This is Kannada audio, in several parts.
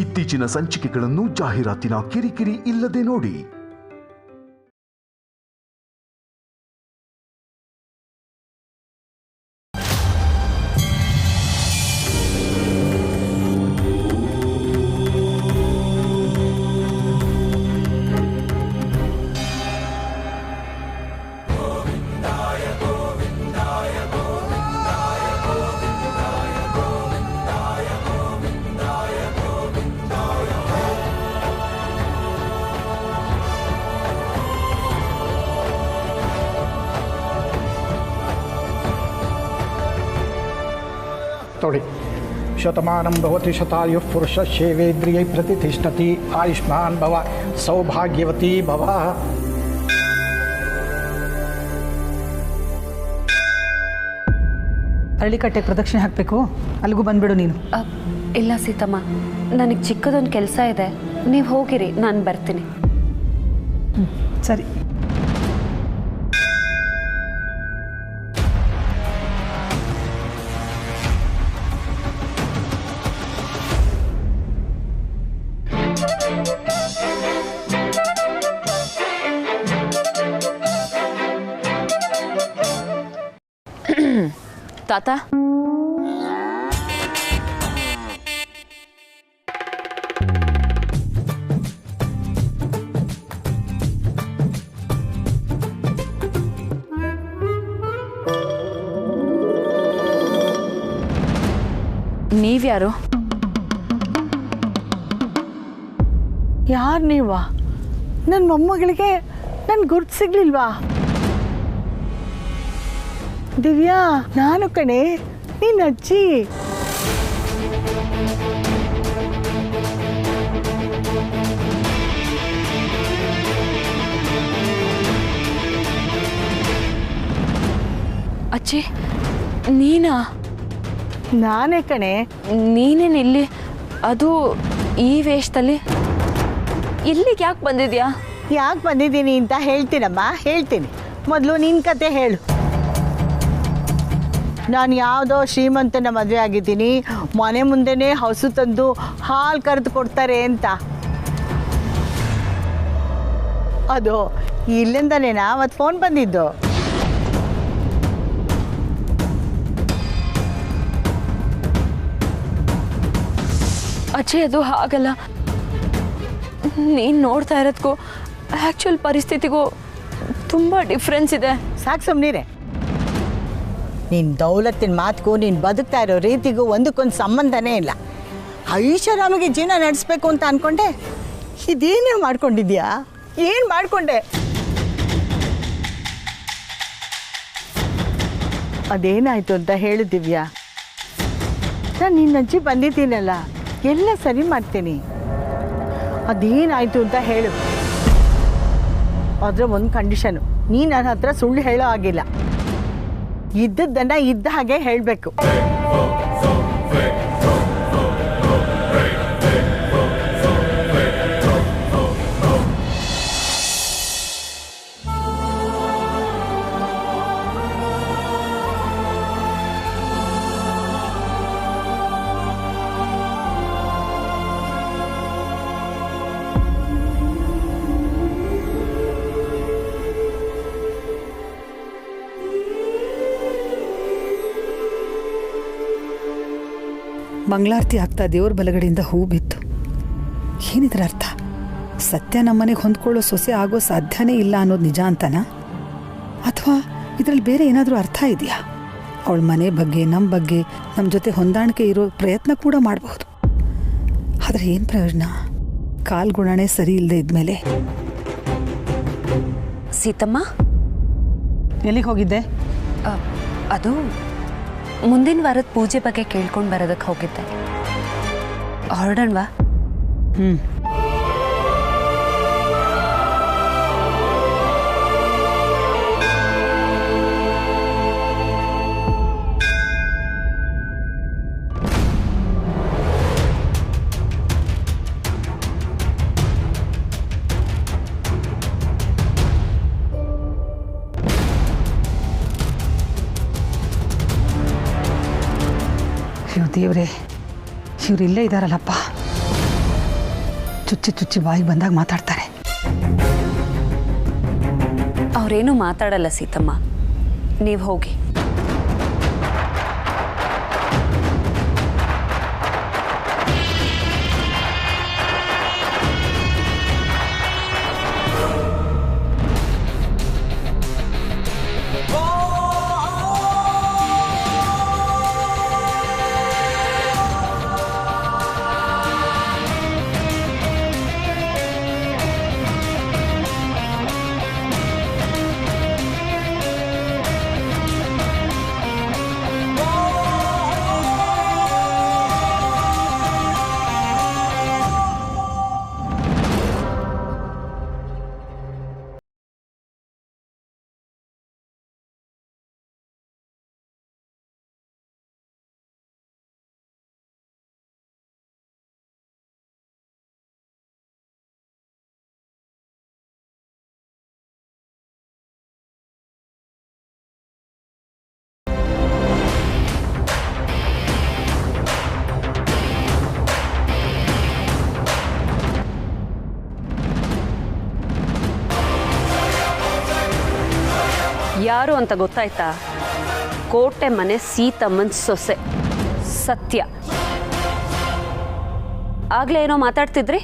ಇತ್ತೀಚಿನ ಸಂಚಿಕೆಗಳನ್ನು ಜಾಹೀರಾತಿನ ಕಿರಿಕಿರಿ ಇಲ್ಲದೆ ನೋಡಿ. तोड़ी शतमानं भवति शतायुः पुरुषस्येवेन्द्रिये प्रतिष्ठति आयुष्मान भव सौभाग्यवती भव. ಅರಳಿಕಟ್ಟೆಗೆ ಪ್ರದಕ್ಷಿಣೆ ಹಾಕಬೇಕು, ಅಲ್ಲಿಗೂ ಬಂದ್ಬಿಡು ನೀನು. ಇಲ್ಲ ಸೀತಮ್ಮ, ನನಗೆ ಚಿಕ್ಕದೊಂದು ಕೆಲಸ ಇದೆ, ನೀವು ಹೋಗಿರಿ, ನಾನು ಬರ್ತೀನಿ. ಸರಿ. ತಾತ, ನೀವ್ಯಾರು? ಯಾರು ನೀವಾ? ನನ್ನ ಮೊಮ್ಮಗಳಿಗೆ ನನ್ನ ಗುರ್ತು ಸಿಗ್ಲಿಲ್ವಾ? ದಿವ್ಯಾ, ನಾನು ಕಣೆ, ನಿನ್ನ ಅಜ್ಜಿ. ಅಜ್ಜಿ, ನೀನಾ? ನಾನೇ ಕಣೆ. ನೀನೇನಿಲ್ಲಿ, ಅದು ಈ ವೇಷದಲ್ಲಿ? ಇಲ್ಲಿಗೆ ಯಾಕೆ ಬಂದಿದ್ಯಾ? ಯಾಕೆ ಬಂದಿದ್ದೀನಿ ಅಂತ ಹೇಳ್ತೀನಮ್ಮ, ಹೇಳ್ತೀನಿ. ಮೊದಲು ನಿನ್ನ ಕತೆ ಹೇಳು. ನಾನು ಯಾವುದೋ ಶ್ರೀಮಂತನ ಮದುವೆ ಆಗಿದ್ದೀನಿ, ಮನೆ ಮುಂದೆನೇ ಹಸು ತಂದು ಹಾಲು ಕರೆದು ಕೊಡ್ತಾರೆ ಅಂತ. ಅದು ಇಲ್ಲಿಂದನೇನಾ ಅವತ್ತು ಫೋನ್ ಬಂದಿದ್ದು? ಅಜ್ಜಿ, ಅದು ಹಾಗಲ್ಲ. ನೀನು ನೋಡ್ತಾ ಇರೋದಕ್ಕೂ ಆ್ಯಕ್ಚುಯಲ್ ಪರಿಸ್ಥಿತಿಗೂ ತುಂಬ ಡಿಫ್ರೆನ್ಸ್ ಇದೆ. ಸಾಕು ಸುಮ್ಮನಿರೆ. ನಿನ್ನ ದೌಲತ್ತಿನ ಮಾತಿಗೂ ನೀನು ಬದುಕ್ತಾ ಇರೋ ರೀತಿಗೂ ಒಂದಕ್ಕೊಂದು ಸಂಬಂಧನೇ ಇಲ್ಲ. ಐಷಾರಾಮಿಗೆ ಜೀವನ ನಡೆಸಬೇಕು ಅಂತ ಅಂದ್ಕೊಂಡೆ, ಇದೇನೇ ಮಾಡ್ಕೊಂಡಿದ್ಯಾ? ಏನು ಮಾಡಿಕೊಂಡೆ? ಅದೇನಾಯಿತು ಅಂತ ಹೇಳು ದಿವ್ಯಾ. ನಾನು ನಿನ್ನ ಅಜ್ಜಿ ಬಂದಿದ್ದೀನಲ್ಲ, ಎಲ್ಲ ಸರಿ ಮಾಡ್ತೀನಿ. ಅದೇನಾಯಿತು ಅಂತ ಹೇಳು. ಅದರ ಒಂದು ಕಂಡೀಷನು, ನೀನು ನನ್ನ ಹತ್ರ ಸುಳ್ಳು ಹೇಳೋ ಆಗಿಲ್ಲ. ಇದ್ದದ್ದನ್ನು ಇದ್ದ ಹಾಗೆ ಹೇಳಬೇಕು. ಮಂಗಳಾರತಿ ಆಗ್ತಾ ದೇವ್ರ ಬಲಗಡೆಯಿಂದ ಹೂ ಬಿತ್ತು. ಏನಿದ್ರ ಅರ್ಥ? ಸತ್ಯ ನಮ್ಮನೆಗೆ ಹೊಂದ್ಕೊಳ್ಳೋ ಸೊಸೆ ಆಗೋ ಸಾಧ್ಯನೇ ಇಲ್ಲ ಅನ್ನೋದು ನಿಜ ಅಂತನಾ? ಅಥವಾ ಇದರಲ್ಲಿ ಬೇರೆ ಏನಾದರೂ ಅರ್ಥ ಇದೆಯಾ? ಅವಳ ಮನೆ ಬಗ್ಗೆ, ನಮ್ಮ ಬಗ್ಗೆ, ನಮ್ಮ ಜೊತೆ ಹೊಂದಾಣಿಕೆ ಇರೋ ಪ್ರಯತ್ನ ಕೂಡ ಮಾಡಬಹುದು. ಆದರೆ ಏನು ಪ್ರಯೋಜನ? ಕಾಲ್ಗುಣನೇ ಸರಿ ಇಲ್ಲದೆ ಇದ್ಮೇಲೆ. ಸೀತಮ್ಮ, ಎಲ್ಲಿಗೆ ಹೋಗಿದ್ದೆ? ಅದು ಮುಂದಿನ ವಾರದ ಪೂಜೆ ಬಗ್ಗೆ ಕೇಳ್ಕೊಂಡು ಬರೋದಕ್ಕೆ ಹೋಗಿದ್ದೆ. ಹೊರಡೋಣವಾ? ದೇವ್ರೆ, ಇವ್ರು ಇಲ್ಲೇ ಇದ್ದಾರಲ್ಲಪ್ಪ. ಚುಚ್ಚಿ ಚುಚ್ಚಿ ಬಾಯಿಗೆ ಬಂದಾಗ ಮಾತಾಡ್ತಾರೆ. ಅವರೇನು ಮಾತಾಡಲ್ಲ ಸೀತಮ್ಮ, ನೀವು ಹೋಗಿ. ಯಾರು ಅಂತ ಗೊತ್ತಾಯ್ತಾ? ಕೋಟೆ ಮನೆ ಸೀತಮ್ಮನ ಸೊಸೆ ಸತ್ಯ. ಆಗ್ಲೇ ಏನೋ ಮಾತಾಡ್ತಿದ್ರಿ,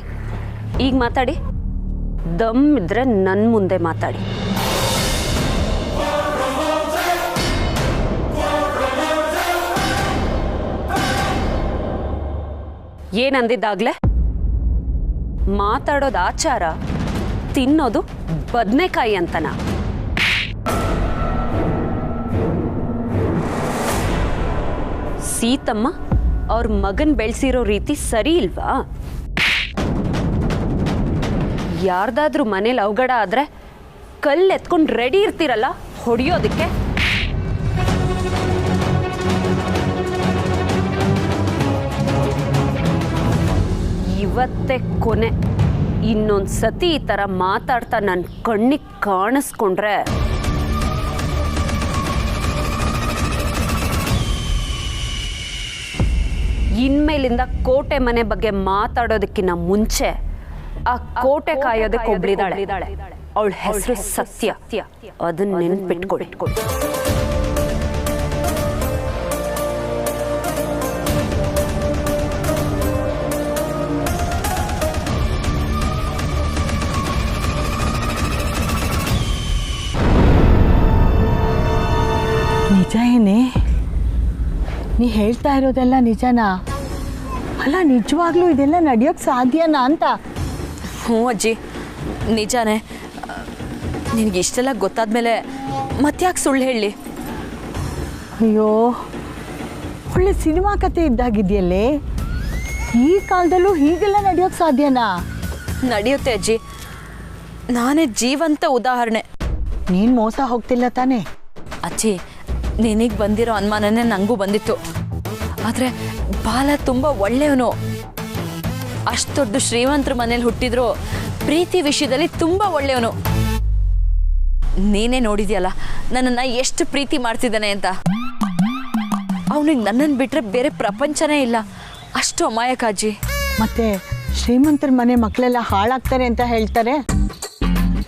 ಈಗ ಮಾತಾಡಿ. ದಮ್ ಇದ್ರೆ ನನ್ನ ಮುಂದೆ ಮಾತಾಡಿ. ಏನಂದಿದ್ದಾಗ್ಲೇ? ಮಾತಾಡೋದು ಆಚಾರ, ತಿನ್ನೋದು ಬದನೆಕಾಯಿ ಅಂತನಾ? ಸೀತಮ್ಮ ಅವ್ರ ಮಗನ್ ಬೆಳೆಸಿರೋ ರೀತಿ ಸರಿ ಇಲ್ವಾ? ಯಾರ್ದಾದ್ರೂ ಮನೇಲಿ ಅವಘಡ ಆದ್ರೆ ಕಲ್ಲು ಎತ್ಕೊಂಡು ರೆಡಿ ಇರ್ತೀರಲ್ಲ ಹೊಡೆಯೋದಕ್ಕೆ. ಇವತ್ತೇ ಕೊನೆ. ಇನ್ನೊಂದು ಸತಿ ಈ ಥರ ಮಾತಾಡ್ತಾ ನನ್ನ ಕಣ್ಣಿಗೆ ಕಾಣಿಸ್ಕೊಂಡ್ರೆ ಇನ್ಮೇಲಿಂದ ಕೋಟೆ ಮನೆ ಬಗ್ಗೆ ಮಾತಾಡೋದಕ್ಕಿಂತ ಮುಂಚೆ ಆ ಕೋಟೆ ಕಾಯೋದಕ್ಕೆ ಒಬ್ಳಿದಾಳೆ. ಅವಳ ಹೆಸರು ಸತ್ಯ. ಅದನ್ನ ನೆನ್ಪಿಟ್ಕೊಡಿ. ನಿಜ ಏನೇ? ನೀ ಹೇಳ್ತಾ ಇರೋದೆಲ್ಲ ನಿಜನಾ? ಅಲ್ಲ, ನಿಜವಾಗ್ಲೂ ಇದೆಲ್ಲ ನಡೆಯೋಕ್ಕೆ ಸಾಧ್ಯನಾ ಅಂತ? ಹ್ಞೂ ಅಜ್ಜಿ, ನಿಜಾನೇ. ನಿನಗೆ ಇಷ್ಟೆಲ್ಲ ಗೊತ್ತಾದ್ಮೇಲೆ ಮತ್ತ್ಯಾಕೆ ಸುಳ್ಳು ಹೇಳಿ? ಅಯ್ಯೋ, ಒಳ್ಳೆ ಸಿನಿಮಾ ಕತೆ ಇದ್ದಾಗಿದೆಯಲ್ಲೇ. ಈ ಕಾಲದಲ್ಲೂ ಹೀಗೆಲ್ಲ ನಡೆಯೋಕ್ಕೆ ಸಾಧ್ಯನಾ? ನಡೆಯುತ್ತೆ ಅಜ್ಜಿ, ನಾನೇ ಜೀವಂತ ಉದಾಹರಣೆ. ನೀನು ಮೋಸ ಹೋಗ್ತಿಲ್ಲ ತಾನೇ? ಅಜ್ಜಿ, ನಿನಗೆ ಬಂದಿರೋ ಅನುಮಾನನೇ ನನಗೂ ಬಂದಿತ್ತು. ಆದರೆ ಬಾಲ ತುಂಬ ಒಳ್ಳೆಯವನು. ಅಷ್ಟು ದೊಡ್ಡ ಶ್ರೀಮಂತರ ಮನೇಲಿ ಹುಟ್ಟಿದ್ರು ಪ್ರೀತಿ ವಿಷಯದಲ್ಲಿ ತುಂಬ ಒಳ್ಳೆಯವನು. ನೀನೇ ನೋಡಿದ್ಯಲ್ಲ ನನ್ನನ್ನು ಎಷ್ಟು ಪ್ರೀತಿ ಮಾಡ್ತಿದ್ದಾನೆ ಅಂತ. ಅವನಿಗೆ ನನ್ನನ್ನು ಬಿಟ್ಟರೆ ಬೇರೆ ಪ್ರಪಂಚನೇ ಇಲ್ಲ. ಅಷ್ಟು ಅಮಾಯಕ ಅಜ್ಜಿ. ಮತ್ತೆ ಶ್ರೀಮಂತರ ಮನೆ ಮಕ್ಕಳೆಲ್ಲ ಹಾಳಾಗ್ತಾರೆ ಅಂತ ಹೇಳ್ತಾರೆ.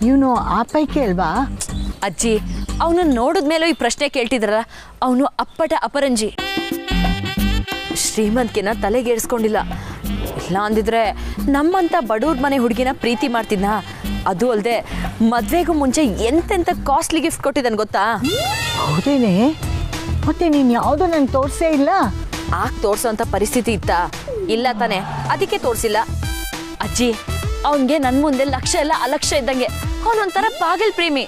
ಇವನು ಆ ಪೈಕಿ ಅಲ್ವಾ? ಅಜ್ಜಿ, ಅವನನ್ನು ನೋಡಿದ್ಮೇಲೂ ಈ ಪ್ರಶ್ನೆ ಕೇಳ್ತಿದ್ರಲ್ಲ, ಅವನು ಅಪ್ಪಟ ಅಪರಂಜಿ. ಶ್ರೀಮಂತಿಕೆನ ತಲೆಗೇರಿಸ್ಕೊಂಡಿಲ್ಲ. ಇಲ್ಲ ಅಂದಿದ್ರೆ ನಮ್ಮಂಥ ಬಡವ್ರ ಮನೆ ಹುಡುಗಿನ ಪ್ರೀತಿ ಮಾಡ್ತಿದ್ನ. ಅದು ಅಲ್ಲದೆ ಮದುವೆಗೂ ಮುಂಚೆ ಎಂತೆಂಥ ಕಾಸ್ಟ್ಲಿ ಗಿಫ್ಟ್ ಕೊಟ್ಟಿದ್ದಾನೆ ಗೊತ್ತಾ? ಹೌದೇನೆ? ಮತ್ತೆ ನೀನು ಯಾವುದೋ ನಂಗೆ ತೋರಿಸೇ ಇಲ್ಲ. ಆಗ ತೋರಿಸೋಂಥ ಪರಿಸ್ಥಿತಿ ಇತ್ತಾ? ಇಲ್ಲ ತಾನೆ, ಅದಕ್ಕೆ ತೋರಿಸಿಲ್ಲ. ಅಜ್ಜಿ, ಅವನಿಗೆ ನನ್ನ ಮುಂದೆ ಲಕ್ಷ್ಯ ಎಲ್ಲ ಅಲಕ್ಷ್ಯ ಇದ್ದಂಗೆ. ಅವನೊಂಥರ ಪಾಗಲ್ ಪ್ರೇಮಿ.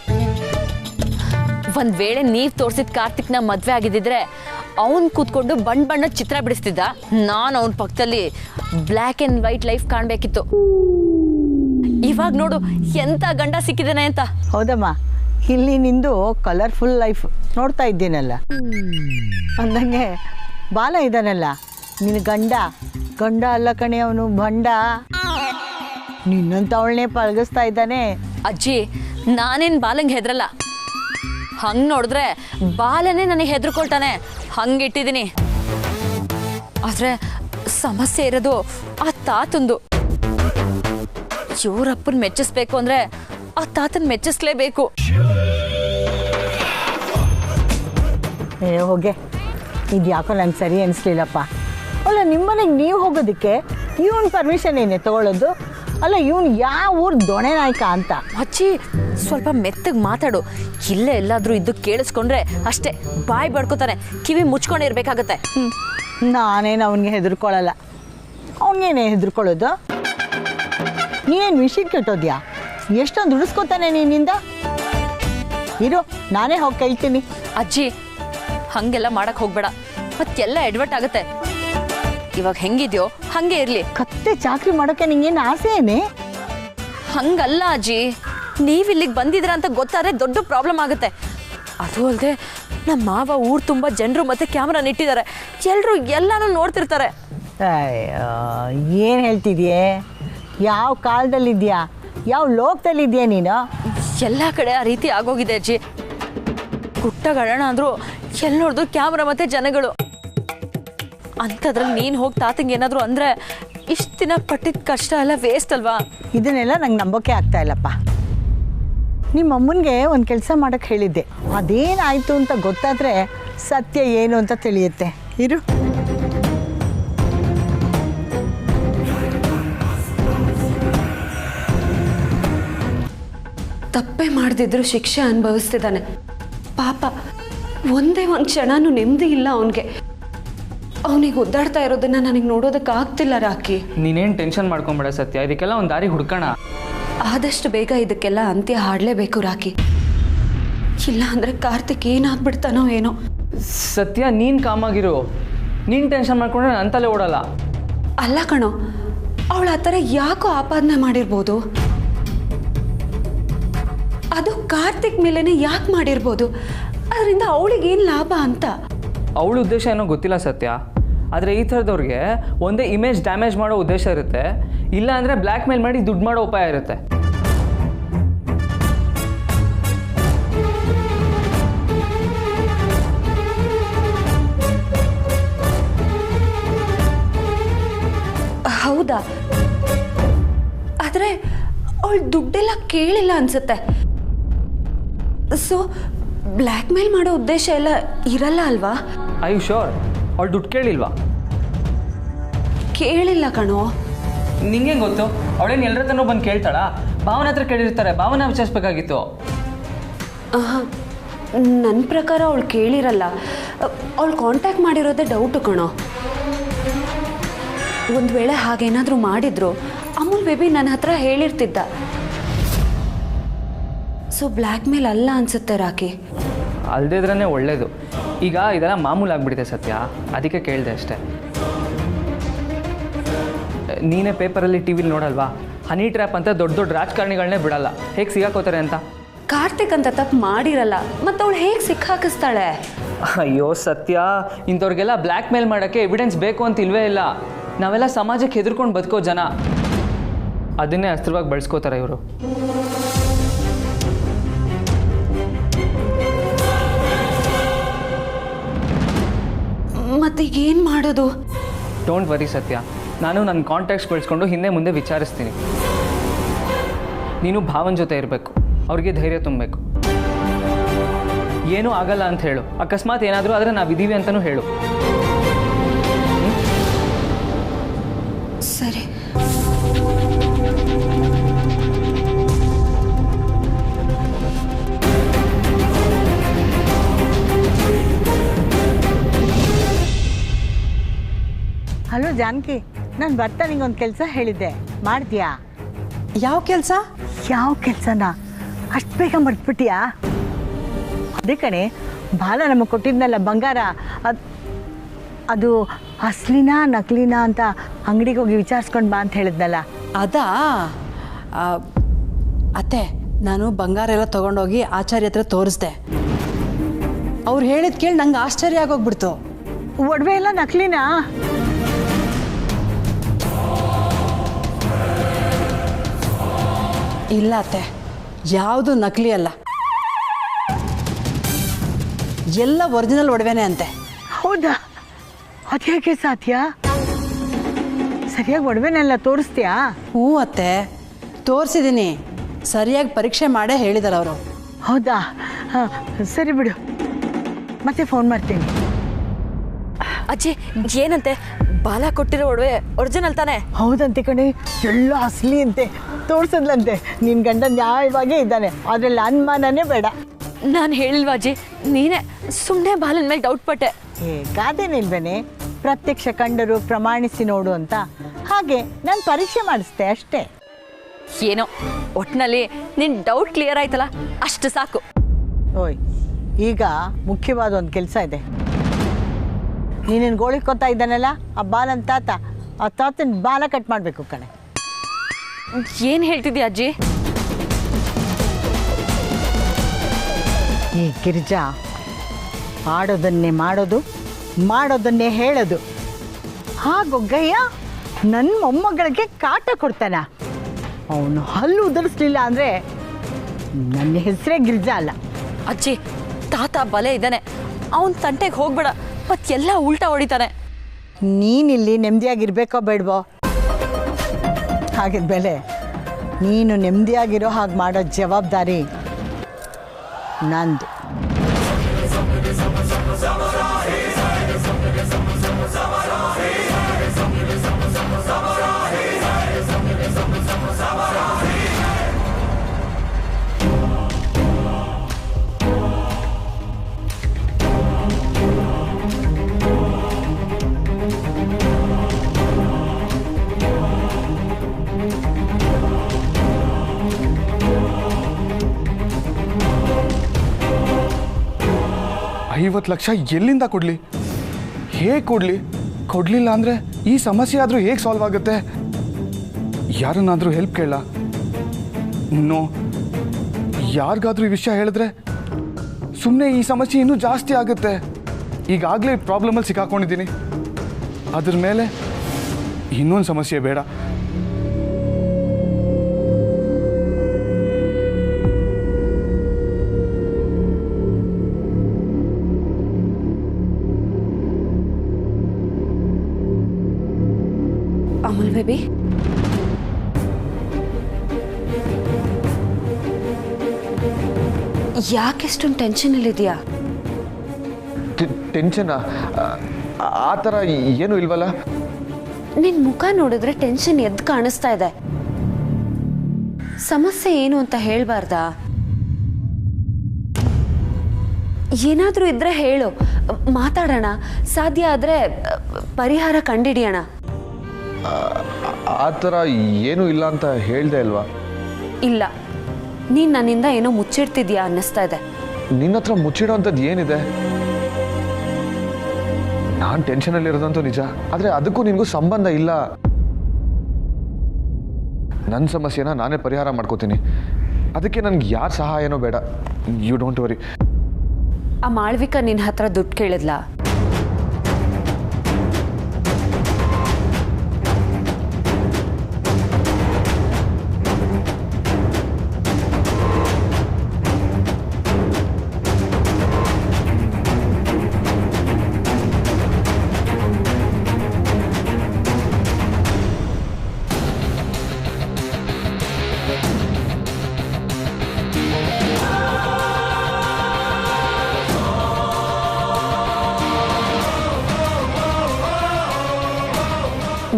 ಒಂದ್ ವೇಳೆ ನೀವು ತೋರಿಸಿದ ಕಾರ್ತಿಕ್ನ ಮದುವೆ ಆಗಿದ್ದಿದ್ರೆ ಅವನ್ ಕೂತ್ಕೊಂಡು ಬಣ್ಣದ ಚಿತ್ರ ಬಿಡಿಸ್ತಿದ್ದ. ನಾನು ಅವನ ಪಕ್ಕದಲ್ಲಿ ಬ್ಲ್ಯಾಕ್ ಆ್ಯಂಡ್ ವೈಟ್ ಲೈಫ್ ಕಾಣಬೇಕಿತ್ತು. ಇವಾಗ ನೋಡು ಎಂಥ ಗಂಡ ಸಿಕ್ಕಿದ್ದಾನೆ ಅಂತ. ಹೌದಮ್ಮ, ಇಲ್ಲಿ ನಿಂದು ಕಲರ್ಫುಲ್ ಲೈಫ್ ನೋಡ್ತಾ ಇದ್ದೀನಲ್ಲ. ಅಂದಂಗೆ ಬಾಲ ಇದ್ದಾನಲ್ಲ ನಿನ್ನ ಗಂಡ. ಗಂಡ ಅಲ್ಲ ಕಣೆ ಅವನು, ಭಂಡ. ನಿನ್ನಂತ ಅವಳನ್ನೇ ಪಳಗಿಸ್ತಾ ಇದ್ದಾನೆ. ಅಜ್ಜಿ, ನಾನೇನು ಬಾಲಂಗೆ ಹೆದ್ರಲ್ಲ. ಹಂಗೆ ನೋಡಿದ್ರೆ ಬಾಲನೇ ನನಗೆ ಹೆದರ್ಕೊಳ್ತಾನೆ. ಹಂಗಿಟ್ಟಿದ್ದೀನಿ. ಆದರೆ ಸಮಸ್ಯೆ ಇರೋದು ಆ ತಾತಂದು. ಇವರಪ್ಪನ ಮೆಚ್ಚಿಸ್ಬೇಕು ಅಂದ್ರೆ ಆ ತಾತನ ಮೆಚ್ಚಿಸ್ಲೇಬೇಕು. ಹೋಗೆ, ಇದು ಯಾಕೋ ನಂಗೆ ಸರಿ ಅನಿಸ್ಲಿಲ್ಲಪ್ಪ. ಅಲ್ಲ, ನಿಮ್ಮನೆಗೆ ನೀವು ಹೋಗೋದಕ್ಕೆ ಇವನ್ ಪರ್ಮಿಷನ್ ಏನೇ ತಗೊಳ್ಳೋದು? ಅಲ್ಲ, ಇವನು ಯಾವ ಊರು ದೊಣೆ ನಾಯಕ ಅಂತ. ಅಜ್ಜಿ ಸ್ವಲ್ಪ ಮೆತ್ತಗೆ ಮಾತಾಡು. ಇಲ್ಲೇ ಎಲ್ಲಾದ್ರೂ ಇದ್ದು ಕೇಳಿಸ್ಕೊಂಡ್ರೆ ಅಷ್ಟೇ ಬಾಯಿ ಬಡ್ಕೋತಾನೆ, ಕಿವಿ ಮುಚ್ಕೊಂಡೇ ಇರ್ಬೇಕಾಗತ್ತೆ. ನಾನೇನು ಅವನಿಗೆ ಹೆದರ್ಕೊಳ್ಳಲ್ಲ. ಅವನಿಗೇನೆ ಹೆದರ್ಕೊಳ್ಳೋದು? ನೀನೇನು ವಿಷಯಕ್ಕೆ ಕೆಟ್ಟೋದ್ಯಾ? ಎಷ್ಟೊಂದು ದುಡಿಸ್ಕೋತಾನೆ ನೀನಿಂದ. ಇರು, ನಾನೇ ಹೋಗಿ ಕೇಳ್ತೀನಿ. ಅಜ್ಜಿ ಹಂಗೆಲ್ಲ ಮಾಡಕ್ ಹೋಗ್ಬೇಡ, ಮತ್ತೆಲ್ಲ ಎಡ್ವರ್ಟ್ ಆಗತ್ತೆ. ಇವಾಗ ಹೆಂಗಿದ್ಯೋ ಹಂಗೆ ಇರ್ಲಿ. ಕತ್ತೆ ಚಾಕ್ರಿ ಮಾಡೋಕೆ ನಿಂಗೇನು ಆಸೆ ಏನೇ? ಹಂಗಲ್ಲ ಅಜ್ಜಿ, ನೀವಿಲ್ಲಿಗೆ ಬಂದಿದ್ರ ಅಂತ ಗೊತ್ತಾದ್ರೆ ದೊಡ್ಡ ಪ್ರಾಬ್ಲಮ್ ಆಗುತ್ತೆ. ಅದು ಅಲ್ಲದೆ ನಮ್ಮ ಮಾವ ಊರು ತುಂಬ ಜನರು ಮತ್ತೆ ಕ್ಯಾಮ್ರಾ ಇಟ್ಟಿದ್ದಾರೆ, ಎಲ್ಲರೂ ಎಲ್ಲಾನು ನೋಡ್ತಿರ್ತಾರೆ. ಏನು ಹೇಳ್ತಿದ್ಯೆ? ಯಾವ ಕಾಲದಲ್ಲಿದ್ಯಾ? ಯಾವ ಲೋಕದಲ್ಲಿದ್ಯಾ ನೀನು? ಎಲ್ಲ ಕಡೆ ಆ ರೀತಿ ಆಗೋಗಿದೆ ಅಜ್ಜಿ. ಗುಟ್ಟಗಳಣ ಅಂದ್ರು ಎಲ್ಲಿ ನೋಡಿದ್ರು ಕ್ಯಾಮ್ರಾ ಮತ್ತೆ ಜನಗಳು. ಅಂಥದ್ರಲ್ಲಿ ನೀನು ಹೋಗಿ ತಾತಂಗೆ ಏನಾದರೂ ಅಂದರೆ ಇಷ್ಟು ದಿನ ಪಟ್ಟಿದ ಕಷ್ಟ ಎಲ್ಲ ವೇಸ್ಟ್ ಅಲ್ವಾ? ಇದನ್ನೆಲ್ಲ ನಂಗೆ ನಂಬೋಕೆ ಆಗ್ತಾ ಇಲ್ಲಪ್ಪ. ನಿಮ್ಮ ಅಮ್ಮನಿಗೆ ಒಂದು ಕೆಲಸ ಮಾಡೋಕ್ಕೆ ಹೇಳಿದ್ದೆ, ಅದೇನಾಯಿತು ಅಂತ ಗೊತ್ತಾದರೆ ಸತ್ಯ ಏನು ಅಂತ ತಿಳಿಯುತ್ತೆ. ಇರು. ತಪ್ಪೇ ಮಾಡದಿದ್ರು ಶಿಕ್ಷೆ ಅನುಭವಿಸ್ತಿದ್ದಾನೆ ಪಾಪ. ಒಂದೇ ಒಂದು ಕ್ಷಣನೂ ನೆಮ್ಮದಿ ಇಲ್ಲ ಅವನಿಗೆ. ಅವನಿಗೆ ಒದ್ದಾಡ್ತಾ ಇರೋದನ್ನ ನನಗೆ ನೋಡೋದಕ್ಕೆ ಆಗ್ತಿಲ್ಲ ರಾಕಿ. ನೀನೇನು ಟೆನ್ಷನ್ ಮಾಡ್ಕೊಂಬೇಡ ಸತ್ಯ, ಇದಕ್ಕೆಲ್ಲ ಒಂದು ದಾರಿ ಹುಡ್ಕೋಣ. ಆದಷ್ಟು ಬೇಗ ಇದಕ್ಕೆಲ್ಲ ಅಂತ್ಯ ಹಾಡಲೇಬೇಕು ರಾಕಿ. ಇಲ್ಲ ಅಂದರೆ ಕಾರ್ತಿಕ್ ಏನಾಗ್ಬಿಡ್ತಾನೋ ಏನೋ. ಸತ್ಯ, ನೀನು ಕಾಮಾಗಿರು. ನೀನು ಟೆನ್ಷನ್ ಮಾಡ್ಕೊಂಡ್ರೆ ನನ್ನ ತಲೆ ಓಡಲ್ಲ. ಅಲ್ಲ ಕಣೋ, ಅವಳು ಆ ಥರ ಯಾಕೋ ಆಪಾದನೆ ಮಾಡಿರ್ಬೋದು. ಅದು ಕಾರ್ತಿಕ್ ಮೇಲೇನೆ ಯಾಕೆ ಮಾಡಿರ್ಬೋದು? ಅದರಿಂದ ಅವಳಿಗೇನು ಲಾಭ ಅಂತ. ಅವಳ ಉದ್ದೇಶ ಏನೋ ಗೊತ್ತಿಲ್ಲ ಸತ್ಯ, ಆದರೆ ಈ ಥರದವ್ರಿಗೆ ಒಂದೇ ಇಮೇಜ್ ಡ್ಯಾಮೇಜ್ ಮಾಡೋ ಉದ್ದೇಶ ಇರುತ್ತೆ, ಇಲ್ಲ ಅಂದರೆ ಬ್ಲ್ಯಾಕ್ ಮೇಲ್ ಮಾಡಿ ದುಡ್ಡು ಮಾಡೋ ಉಪಾಯ ಇರುತ್ತೆ. ಹೌದಾ? ಆದರೆ ಅವಳು ದುಡ್ಡೆಲ್ಲ ಕೇಳಿಲ್ಲ ಅನ್ಸುತ್ತೆ. ಸೊ ಬ್ಲ್ಯಾಕ್ ಮೇಲ್ ಮಾಡೋ ಉದ್ದೇಶ ಎಲ್ಲ ಇರಲ್ಲ ಅಲ್ವಾ? Are you sure? ಅವಳು ದುಡ್ಡು ಕೇಳಿಲ್ವಾ? ಕೇಳಿಲ್ಲ ಕಣೋ. ನಿಂಗೆ ಗೊತ್ತು? ಅವಳೇನು ಎಲ್ಲರ ಹತ್ರನೂ ಬಂದು ಕೇಳ್ತಾಳಾ? ಭಾವನ ಹತ್ರ ಕೇಳಿರ್ತಾರೆ, ಭಾವನ ವಿಚಾರಿಸ್ಬೇಕಾಗಿತ್ತು. ನನ್ನ ಪ್ರಕಾರ ಅವಳು ಕೇಳಿರಲ್ಲ. ಅವಳು ಕಾಂಟ್ಯಾಕ್ಟ್ ಮಾಡಿರೋದೇ ಡೌಟು ಕಣೋ. ಒಂದು ವೇಳೆ ಹಾಗೇನಾದರೂ ಮಾಡಿದ್ರು ಅಮೂಲ್ ಬೇಬಿ ನನ್ನ ಹತ್ರ ಹೇಳಿರ್ತಿದ್ದ. ಸೊ ಬ್ಲ್ಯಾಕ್ ಮೇಲ್ ಅಲ್ಲ ಅನ್ಸುತ್ತೆ ರಾಕಿ. ಅಲ್ದಿದ್ರೇ ಒಳ್ಳೇದು. ಈಗ ಇದೆಲ್ಲ ಮಾಮೂಲು ಆಗ್ಬಿಟ್ಟಿದೆ ಸತ್ಯ, ಅದಕ್ಕೆ ಕೇಳಿದೆ ಅಷ್ಟೇ. ನೀನೇ ಪೇಪರಲ್ಲಿ ಟಿ ವಿಲಿ ನೋಡಲ್ವಾ, ಹನಿ ಟ್ರ್ಯಾಪ್ ಅಂತ ದೊಡ್ಡ ದೊಡ್ಡ ರಾಜಕಾರಣಿಗಳನ್ನೇ ಬಿಡಲ್ಲ, ಹೇಗೆ ಸಿಗಾಕೋತಾರೆ ಅಂತ. ಕಾರ್ತಿಕ್ ಅಂತ ತಪ್ಪು ಮಾಡಿರಲ್ಲ, ಮತ್ತು ಅವಳು ಹೇಗೆ ಸಿಕ್ಕಾಕಿಸ್ತಾಳೆ? ಅಯ್ಯೋ ಸತ್ಯ, ಇಂಥವ್ರಿಗೆಲ್ಲ ಬ್ಲ್ಯಾಕ್ ಮೇಲ್ ಮಾಡೋಕ್ಕೆ ಎವಿಡೆನ್ಸ್ ಬೇಕು ಅಂತ ಇಲ್ವೇ ಇಲ್ಲ. ನಾವೆಲ್ಲ ಸಮಾಜಕ್ಕೆ ಹೆದರ್ಕೊಂಡು ಬದುಕೋ ಜನ, ಅದನ್ನೇ ಅಸ್ತ್ರವಾಗಿ ಬಳಸ್ಕೋತಾರೆ ಇವರು. ಮತ್ತೀಗ ಏನು ಮಾಡೋದು? ಡೋಂಟ್ ವರಿ ಸತ್ಯ, ನಾನು ನನ್ನ ಕಾಂಟ್ಯಾಕ್ಟ್ಸ್ ಬಳಸ್ಕೊಂಡು ಹಿಂದೆ ಮುಂದೆ ವಿಚಾರಿಸ್ತೀನಿ. ನೀನು ಭಾವನ ಜೊತೆ ಇರಬೇಕು, ಅವ್ರಿಗೆ ಧೈರ್ಯ ತುಂಬಬೇಕು. ಏನೂ ಆಗಲ್ಲ ಅಂತ ಹೇಳು, ಅಕಸ್ಮಾತ್ ಏನಾದರೂ ಆದರೆ ನಾವಿದ್ದೀವಿ ಅಂತಲೂ ಹೇಳು. ಸರಿ. ಹಲೋ ಜಾನಕಿ, ನಾನು ಬರ್ತಾ ನಿಂಗೊಂದು ಕೆಲಸ ಹೇಳಿದ್ದೆ, ಮಾಡ್ತೀಯಾ? ಯಾವ ಕೆಲಸ? ಯಾವ ಕೆಲಸನಾ ಅಷ್ಟು ಬೇಗ ಮರ್ತ್ಬಿಟ್ಟಿಯಾ? ಅದೇ ಕಣೆ, ಬಾಲ ನಮಗೆ ಕೊಟ್ಟಿದ್ನಲ್ಲ ಬಂಗಾರ, ಅದು ಅಸ್ಲಿನಾ ನಕಲಿನಾ ಅಂತ ಅಂಗಡಿಗೆ ಹೋಗಿ ವಿಚಾರಿಸ್ಕೊಂಡು ಬಾ ಅಂತ ಹೇಳಿದ್ನಲ್ಲ. ಅದಾ ಅತ್ತೆ, ನಾನು ಬಂಗಾರ ಎಲ್ಲ ತೊಗೊಂಡೋಗಿ ಆಚಾರ್ಯ ಹತ್ರ ತೋರಿಸ್ದೆ. ಅವ್ರು ಹೇಳಿದ ಕೇಳಿ ನಂಗೆ ಆಶ್ಚರ್ಯ ಆಗೋಗ್ಬಿಡ್ತು. ಒಡವೆ ಎಲ್ಲ ನಕಲಿನಾ? ಇಲ್ಲ ಅತ್ತೆ, ಯಾವುದು ನಕಲಿ ಅಲ್ಲ, ಎಲ್ಲ ಒರಿಜಿನಲ್ ಒಡವೆನೇ ಅಂತೆ. ಹೌದಾ? ಅದ್ಯಾಕೆ ಸಾಧ್ಯ? ಸರಿಯಾಗಿ ಒಡವೆನೆಲ್ಲ ತೋರಿಸ್ತೀಯಾ? ಹ್ಞೂ ಅತ್ತೆ, ತೋರಿಸಿದ್ದೀನಿ. ಸರಿಯಾಗಿ ಪರೀಕ್ಷೆ ಮಾಡೇ ಹೇಳಿದಾರೆ ಅವರು. ಹೌದಾ? ಹಾಂ, ಸರಿ ಬಿಡು, ಮತ್ತೆ ಫೋನ್ ಮಾಡ್ತೀನಿ. ಅಜ್ಜಿ ಏನಂತೆ, ಬಾಲ ಕೊಟ್ಟಿರೋ ಒಡವೆ ಒರಿಜಿನಲ್ ತಾನೆ? ಹೌದಂತೆ ಕಣೆ, ಎಲ್ಲ ಅಸಲಿ ಅಂತೆ. ತೋರಿಸಿದ್ಲಂತೆ. ನಿನ್ನ ಗಂಡ ನ್ಯಾಯವಾಗೇ ಇದ್ದಾನೆ, ಅದರಲ್ಲಿ ಅನುಮಾನನೇ ಬೇಡ. ನಾನು ಹೇಳಿಲ್ವಾ ಅಜ್ಜಿ? ನೀನೇ ಸುಮ್ಮನೆ ಬಾಲನ ಮೇಲೆ ಡೌಟ್ ಪಟ್ಟೆ. ಗಾದೇನಿಲ್ವೇನೆ, ಪ್ರತ್ಯಕ್ಷ ಕಂಡರು ಪ್ರಮಾಣಿಸಿ ನೋಡು ಅಂತ. ಹಾಗೆ ನಾನು ಪರೀಕ್ಷೆ ಮಾಡಿಸ್ದೆ ಅಷ್ಟೇ. ಏನೋ ಒಟ್ಟಿನಲ್ಲಿ ನಿನ್ನ ಡೌಟ್ ಕ್ಲಿಯರ್ ಆಯ್ತಲ್ಲ, ಅಷ್ಟು ಸಾಕು. ಓಯ್, ಈಗ ಮುಖ್ಯವಾದ ಒಂದು ಕೆಲಸ ಇದೆ. ನೀನೇನು ಗೋಳಿಕೊತಾ ಇದ್ದಾನಲ್ಲ ಆ ಬಾಲನ್ ತಾತ, ಆ ತಾತನ ಬಾಲ ಕಟ್ ಮಾಡಬೇಕು ಕಣೆ. ಏನು ಹೇಳ್ತಿದ್ಯಾ ಅಜ್ಜಿ? ಈ ಗಿರಿಜಾ ಆಡೋದನ್ನೇ ಮಾಡೋದು, ಮಾಡೋದನ್ನೇ ಹೇಳೋದು. ಹಾಗೊಗ್ಗಯ್ಯ ನನ್ನ ಮೊಮ್ಮಗಳಿಗೆ ಕಾಟ ಕೊಡ್ತಾನ. ಅವನು ಹಲ್ಲು ಉದುರಿಸ್ಲಿಲ್ಲ ಅಂದರೆ ನನ್ನ ಹೆಸರೇ ಗಿರಿಜಾ ಅಲ್ಲ. ಅಜ್ಜಿ, ತಾತ ಬಲೆ ಇದ್ದಾನೆ, ಅವನ ತಂಟೆಗೆ ಹೋಗ್ಬೇಡ, ಮತ್ತೆಲ್ಲ ಉಲ್ಟಾ ಹೊಡಿತಾನೆ. ನೀನಿಲ್ಲಿ ನೆಮ್ಮದಿಯಾಗಿರ್ಬೇಕೋ ಬೇಡವೋ? ಹಾಗಿದ್ಮೇಲೆ ನೀನು ನೆಮ್ಮದಿಯಾಗಿರೋ ಹಾಗೆ ಮಾಡೋ ಜವಾಬ್ದಾರಿ ನಂದು. $50 ಲಕ್ಷ ಎಲ್ಲಿಂದ ಕೊಡಲಿ? ಹೇಗೆ ಕೊಡಲಿ? ಕೊಡಲಿಲ್ಲ ಅಂದರೆ ಈ ಸಮಸ್ಯೆ ಆದರೂ ಹೇಗೆ ಸಾಲ್ವ್ ಆಗುತ್ತೆ? ಯಾರನ್ನಾದರೂ ಹೆಲ್ಪ್ ಕೇಳ? ನೋ, ಯಾರಿಗಾದ್ರೂ ಈ ವಿಷಯ ಹೇಳಿದ್ರೆ ಸುಮ್ಮನೆ ಈ ಸಮಸ್ಯೆ ಇನ್ನೂ ಜಾಸ್ತಿ ಆಗುತ್ತೆ. ಈಗಾಗಲೇ ಪ್ರಾಬ್ಲಮಲ್ಲಿ ಸಿಕ್ಕಾಕೊಂಡಿದ್ದೀನಿ, ಅದ್ರ ಮೇಲೆ ಇನ್ನೊಂದು ಸಮಸ್ಯೆ ಬೇಡ. ಅಮಲ್ ಬೇಬಿ, ಯಾಕೆಷ್ಟೊಂದು ಟೆನ್ಷನಲ್ಲಿದೆಯಾ? ಟೆನ್ಷನ್ ಆ ಥರ ಏನೂ ಇಲ್ವಲ್ಲ? ನಿನ್ನ ಮುಖ ನೋಡಿದ್ರೆ ಟೆನ್ಷನ್ ಎದ್ದು ಕಾಣಿಸ್ತಾ ಇದೆ. ಸಮಸ್ಯೆ ಏನು ಅಂತ ಹೇಳ್ಬಾರ್ದಾ? ಏನಾದರೂ ಇದ್ರೆ ಹೇಳು, ಮಾತಾಡೋಣ. ಸಾಧ್ಯ ಆದರೆ ಪರಿಹಾರ ಕಂಡಿಡಿಯೋಣ. ಆ ಥರ ಏನೂ ಇಲ್ಲ ಅಂತ ಹೇಳ್ದೆ ಅಲ್ವಾ? ಇಲ್ಲ, ನೀನು ನನ್ನಿಂದ ಏನೋ ಮುಚ್ಚಿಡ್ತಿದ್ಯಾ ಅನ್ನಿಸ್ತಾ ಇದೆ. ನಿನ್ನ ಹತ್ರ ಮುಚ್ಚಿಡೋವಂಥದ್ದು ಏನಿದೆ? ನಾನು ಟೆನ್ಷನಲ್ಲಿರೋದಂತೂ ನಿಜ, ಆದರೆ ಅದಕ್ಕೂ ನಿನಗೂ ಸಂಬಂಧ ಇಲ್ಲ. ನನ್ನ ಸಮಸ್ಯೆನ ನಾನೇ ಪರಿಹಾರ ಮಾಡ್ಕೋತೀನಿ. ಅದಕ್ಕೆ ನನಗೆ ಯಾರ ಸಹಾಯನೂ ಬೇಡ. You don't worry. ಆ ಮಾಳ್ವಿಕಾ ನಿನ್ನ ಹತ್ರ ದುಡ್ಡು ಕೇಳಿದ್ಲಾ?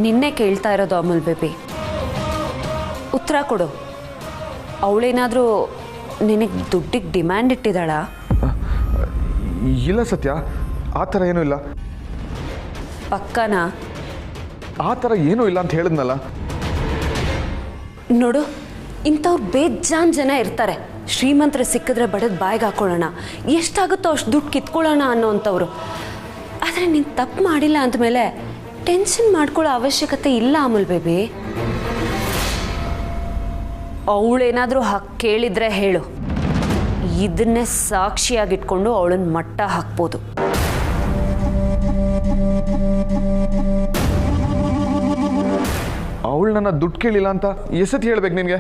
ನಿನ್ನೆ ಕೇಳ್ತಾ ಇರೋದು ಅಮಲ್ ಬೇಬಿ, ಉತ್ತರ ಕೊಡು. ಅವಳೇನಾದರೂ ನಿನಗೆ ದುಡ್ಡಿಗೆ ಡಿಮ್ಯಾಂಡ್ ಇಟ್ಟಿದ್ದಾಳಾ? ಇಲ್ಲ ಸತ್ಯ, ಆ ಥರ ಏನೂ ಇಲ್ಲ. ಪಕ್ಕನಾ? ಆ ಥರ ಏನೂ ಇಲ್ಲ ಅಂತ ಹೇಳಿದ್ನಲ್ಲ. ನೋಡು, ಇಂಥವ್ರು ಬೇಜಾನ್ ಜನ ಇರ್ತಾರೆ. ಶ್ರೀಮಂತರು ಸಿಕ್ಕಿದ್ರೆ ಬಡದ್ ಬಾಯಿಗೆ ಹಾಕೊಳ್ಳೋಣ, ಎಷ್ಟಾಗುತ್ತೋ ಅಷ್ಟು ದುಡ್ಡು ಕಿತ್ಕೊಳ್ಳೋಣ ಅನ್ನೋವಂಥವ್ರು. ಆದರೆ ನೀನು ತಪ್ಪು ಮಾಡಿಲ್ಲ ಅಂದಮೇಲೆ ಟೆನ್ಷನ್ ಮಾಡ್ಕೊಳ್ಳೋ ಅವಶ್ಯಕತೆ ಇಲ್ಲ ಅಮಲ್ ಬೇಬಿ. ಅವಳೇನಾದರೂ ಹಾಗೆ ಕೇಳಿದ್ರೆ ಹೇಳು, ಇದನ್ನೇ ಸಾಕ್ಷಿಯಾಗಿಟ್ಕೊಂಡು ಅವಳನ್ನ ಮಟ್ಟ ಹಾಕ್ಬೋದು. ಅವಳು ನನ್ನ ದುಡ್ಡು ಕೇಳಿಲ್ಲ ಅಂತ ಎಸತಿ ಹೇಳ್ಬೇಕು ನಿನಗೆ?